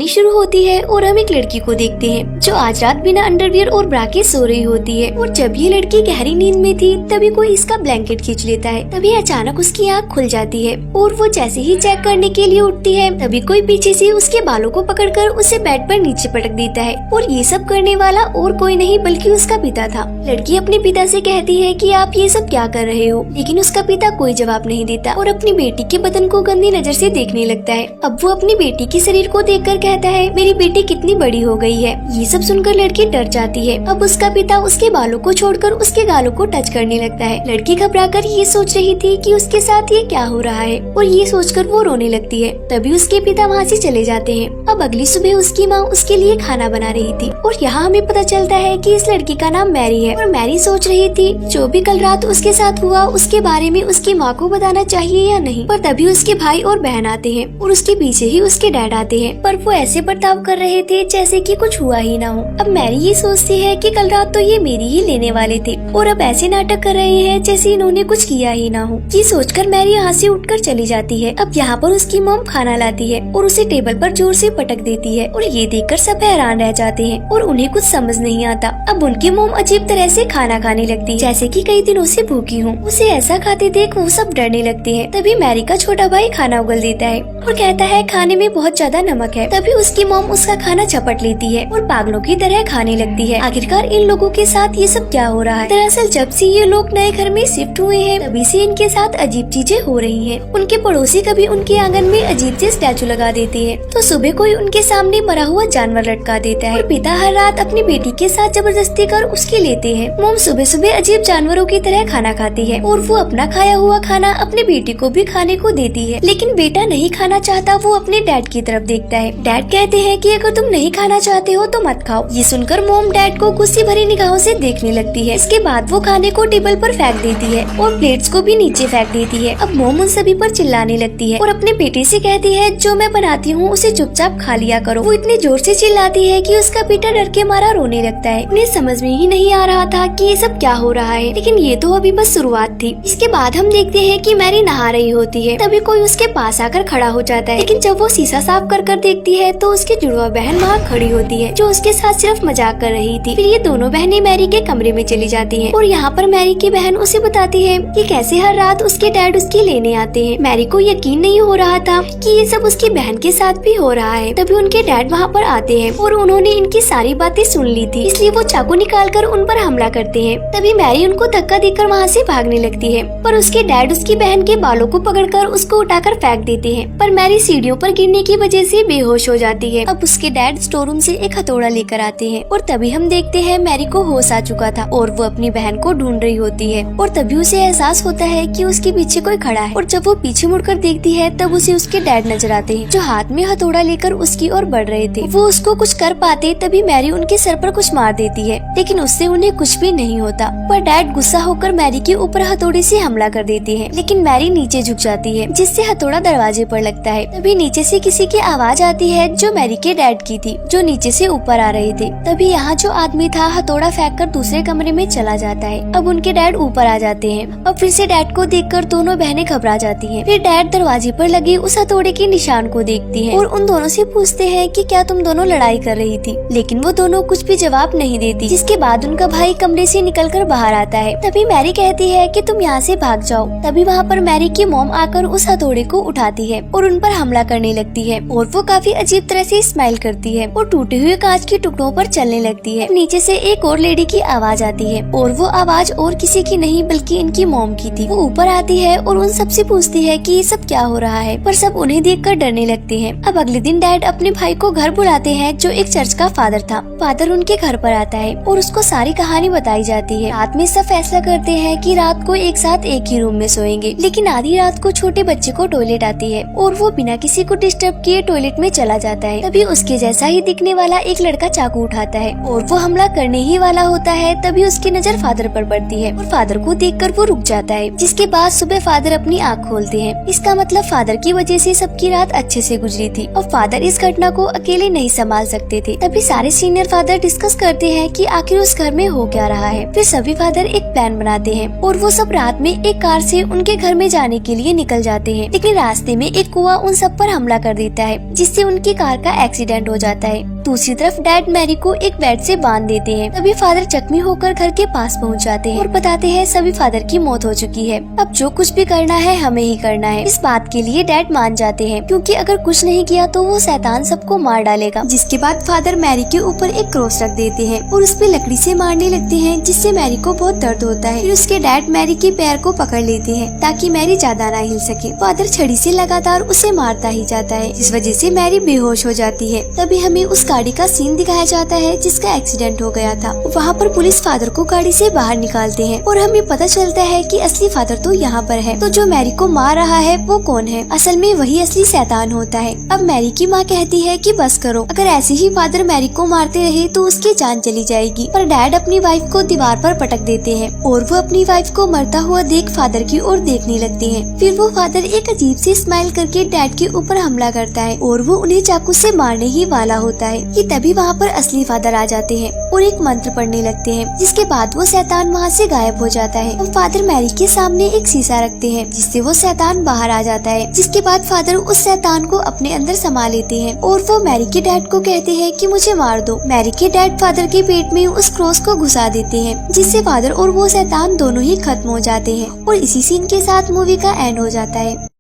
कहानी शुरू होती है और हम एक लड़की को देखते हैं जो आज रात बिना अंडरवियर और ब्रा के सो रही होती है। और जब ये लड़की गहरी नींद में थी तभी कोई इसका ब्लैंकेट खींच लेता है। तभी अचानक उसकी आँख खुल जाती है और वो जैसे ही चेक करने के लिए उठती है तभी कोई पीछे से उसके बालों को पकड़कर उसे बेड पर नीचे पटक देता है। और ये सब करने वाला और कोई नहीं बल्कि उसका पिता था। लड़की अपने पिता से कहती है कि आप ये सब क्या कर रहे हो, लेकिन उसका पिता कोई जवाब नहीं देता और अपनी बेटी के बदन को गंदी नजर से देखने लगता है। अब वो अपनी बेटी के शरीर को देखकर कहता है मेरी बेटी कितनी बड़ी हो गई है। ये सब सुनकर लड़की डर जाती है। अब उसका पिता उसके बालों को छोड़कर उसके गालों को टच करने लगता है। लड़की घबराकर ये सोच रही थी कि उसके साथ ये क्या हो रहा है और ये सोचकर वो रोने लगती है। तभी उसके पिता वहाँ से चले जाते हैं। अब अगली सुबह उसकी माँ उसके लिए खाना बना रही थी और यहाँ हमें पता चलता है कि इस लड़की का नाम मैरी है। और मैरी सोच रही थी जो भी कल रात उसके साथ हुआ उसके बारे में उसकी माँ को बताना चाहिए या नहीं। पर तभी उसके भाई और बहन आते हैं और उसके पीछे ही उसके डैड आते हैं, पर वो ऐसे बर्ताव कर रहे थे जैसे कि कुछ हुआ ही ना हो। अब मैरी ये सोचती है कि कल रात तो ये मेरी ही लेने वाले थे और अब ऐसे नाटक कर रहे हैं जैसे इन्होंने कुछ किया ही ना हो। ये सोचकर मैरी यहाँ से उठकर चली जाती है। अब यहाँ पर उसकी मॉम खाना लाती है और उसे टेबल पर जोर से पटक देती है और ये देखकर सब हैरान रह जाते हैं और उन्हें कुछ समझ नहीं आता। अब उनकी मॉम अजीब तरह से खाना खाने लगती है जैसे कि कई दिनों से भूखी हूँ। उसे ऐसा खाते देख वो सब डरने लगते हैं। तभी मैरी का छोटा भाई खाना उगल देता है और कहता है खाने में बहुत ज्यादा नमक है। तभी उसकी मॉम उसका खाना झपट लेती है और पागलों की तरह खाने लगती है। आखिरकार इन लोगों के साथ ये सब क्या हो रहा है। दरअसल जब से ये लोग नए घर में शिफ्ट हुए हैं तभी से इनके साथ अजीब चीजें हो रही हैं। उनके पड़ोसी कभी उनके आंगन में अजीब से स्टैचू लगा देते हैं तो सुबह कोई उनके सामने मरा हुआ जानवर लटका देता है और पिता हर रात अपनी बेटी के साथ जबरदस्ती कर उसकी लेते हैं। मॉम सुबह सुबह अजीब जानवरों की तरह खाना खाती है और वो अपना खाया हुआ खाना अपनी बेटी को भी खाने को देती है, लेकिन बेटा नहीं खाना चाहता। वो अपने डैड की तरफ देखता है। डैड कहते हैं कि अगर तुम नहीं खाना चाहते हो तो मत खाओ। ये सुनकर मॉम डैड को गुस्से भरी निगाहों से देखने लगती है। इसके बाद वो खाने को टेबल पर फेंक देती है और प्लेट्स को भी नीचे फेंक देती है। अब मॉम उन सभी पर चिल्लाने लगती है और अपने बेटे से कहती है जो मैं बनाती हूँ उसे चुपचाप खा लिया करो। वो इतने जोर से चिल्लाती है कि उसका बेटा डर के मारा रोने लगता है। उन्हें समझ में ही नहीं आ रहा था कि ये सब क्या हो रहा है, लेकिन ये तो अभी बस शुरुआत थी। इसके बाद हम देखते हैं कि मैरी नहा रही होती है। तभी कोई उसके पास आकर खड़ा हो जाता है, लेकिन जब वो शीशा साफ कर देखती है तो उसकी जुड़वा बहन वहाँ खड़ी होती है जो उसके साथ सिर्फ मजाक कर रही थी। फिर ये दोनों बहनें मैरी के कमरे में चली जाती हैं और यहाँ पर मैरी की बहन उसे बताती है कि कैसे हर रात उसके डैड उसकी लेने आते हैं। मैरी को यकीन नहीं हो रहा था कि ये सब उसकी बहन के साथ भी हो रहा है। तभी उनके डैड वहाँ पर आते हैं और उन्होंने इनकी सारी बातें सुन ली थी, इसलिए वो चाकू निकालकर उन पर हमला करते हैं। तभी मैरी उनको धक्का देकर वहाँ से भागने लगती है, पर उसके डैड उसकी बहन के बालों को पकड़कर उसको उठाकर फेंक देते हैं। पर मैरी सीढ़ियों पर गिरने की वजह से बेहोश हो जाती है। अब उसके डैड स्टोर रूम से एक हथौड़ा लेकर आते हैं और तभी हम देखते हैं मैरी को होश आ चुका था और वो अपनी बहन को ढूंढ रही होती है और तभी उसे एहसास होता है कि उसके पीछे कोई खड़ा है। और जब वो पीछे मुड़कर देखती है तब उसे उसके डैड नजर आते हैं जो हाथ में हथौड़ा लेकर उसकी ओर बढ़ रहे थे। वो उसको कुछ कर पाते तभी मैरी उनके सर पर कुछ मार देती है, लेकिन उससे उन्हें कुछ भी नहीं होता। पर डैड गुस्सा होकर मैरी के ऊपर हथौड़े से हमला कर देते हैं, लेकिन मैरी नीचे झुक जाती है जिससे हथौड़ा दरवाजे पर लगता है। तभी नीचे से किसी की आवाज आती है जो मैरी के डैड की थी जो नीचे से ऊपर आ रहे थे। तभी यहाँ जो आदमी था हथौड़ा फेंककर दूसरे कमरे में चला जाता है। अब उनके डैड ऊपर आ जाते हैं। अब फिर से डैड को देखकर दोनों बहनें घबरा जाती हैं। फिर डैड दरवाजे पर लगे उस हथौड़े के निशान को देखती हैं और उन दोनों से पूछते हैं कि क्या तुम दोनों लड़ाई कर रही थी, लेकिन वो दोनों कुछ भी जवाब नहीं देती। जिसके बाद उनका भाई कमरे से निकलकर बाहर आता है। तभी मैरी कहती है कि तुम यहाँ से भाग जाओ। तभी वहाँ पर मैरी की मॉम आकर उस हथौड़े को उठाती है और उन पर हमला करने लगती है और वो काफी अजीब तरह से स्माइल करती है और टूटे हुए कांच के टुकड़ों पर चलने लगती है। नीचे से एक और लेडी की आवाज आती है और वो आवाज और किसी की नहीं बल्कि इनकी मॉम की थी। वो ऊपर आती है और उन सबसे पूछती है कि ये सब क्या हो रहा है, पर सब उन्हें देखकर डरने लगते हैं। अब अगले दिन डैड अपने भाई को घर बुलाते हैं जो एक चर्च का फादर था। फादर उनके घर पर आता है और उसको सारी कहानी बताई जाती है। रात में सब फैसला करते हैं कि रात को एक साथ एक ही रूम में सोएंगे, लेकिन आधी रात को छोटे बच्चे को टॉयलेट आती है और वो बिना किसी को डिस्टर्ब किए टॉयलेट में चला जाता है। तभी उसके जैसा ही दिखने वाला एक लड़का चाकू उठाता है और वो हमला करने ही वाला होता है। तभी उसकी नजर फादर पर पड़ती है और फादर को देखकर वो रुक जाता है। जिसके बाद सुबह फादर अपनी आँख खोलते हैं। इसका मतलब फादर की वजह से सबकी रात अच्छे से गुजरी थी और फादर इस घटना को अकेले नहीं संभाल सकते थे। तभी सारे सीनियर फादर डिस्कस करते हैं कि आखिर उस घर में हो क्या रहा है। फिर सभी फादर एक प्लान बनाते हैं और वो सब रात में एक कार से उनके घर में जाने के लिए निकल जाते हैं, लेकिन रास्ते में एक कुआं उन सब पर हमला कर देता है जिससे उनके उसकी कार का एक्सीडेंट हो जाता है। दूसरी तरफ डैड मैरी को एक बेड से बांध देते हैं। तभी फादर जख्मी होकर घर के पास पहुंच जाते हैं और बताते हैं सभी फादर की मौत हो चुकी है, अब जो कुछ भी करना है हमें ही करना है। इस बात के लिए डैड मान जाते हैं, क्योंकि अगर कुछ नहीं किया तो वो शैतान सबको मार डालेगा। जिसके बाद फादर मैरी के ऊपर एक क्रॉस रख देते हैं और उस पे लकड़ी से मारने लगते हैं, जिससे मैरी को बहुत दर्द होता है। फिर उसके डैड मैरी के पैर को पकड़ लेते हैं ताकि मैरी ज्यादा ना हिल सके। फादर छड़ी से लगातार उसे मारता ही जाता है, जिस वजह से मैरी बेहोश हो जाती है। तभी हमें उस गाड़ी का सीन दिखाया जाता है जिसका एक्सीडेंट हो गया था। वहाँ पर पुलिस फादर को गाड़ी से बाहर निकालते हैं और हमें पता चलता है कि असली फादर तो यहाँ पर है। तो जो मैरी को मार रहा है वो कौन है? असल में वही असली शैतान होता है। अब मैरी की माँ कहती है कि बस करो, अगर ऐसे ही फादर मैरी को मारते रहे तो उसकी जान चली जाएगी। पर डैड अपनी वाइफ को दीवार पर पटक देते हैं और वो अपनी वाइफ को मरता हुआ देख फादर की ओर देखने लगते हैं। फिर वो फादर एक अजीब सी स्माइल करके डैड के ऊपर हमला करता है और वो उन्हें चाकू से मारने ही वाला होता है कि तभी वहाँ पर असली फादर आ जाते हैं और एक मंत्र पढ़ने लगते हैं, जिसके बाद वो शैतान वहाँ से गायब हो जाता है। और फादर मैरी के सामने एक शीशा रखते हैं जिससे वो शैतान बाहर आ जाता है। जिसके बाद फादर उस शैतान को अपने अंदर समा लेते हैं और वो मैरी के डैड को कहते हैं कि मुझे मार दो। मैरी के डैड फादर के पेट में उस क्रॉस को घुसा देते हैं, जिससे फादर और वो शैतान दोनों ही खत्म हो जाते हैं और इसी सीन के साथ मूवी का एंड हो जाता है।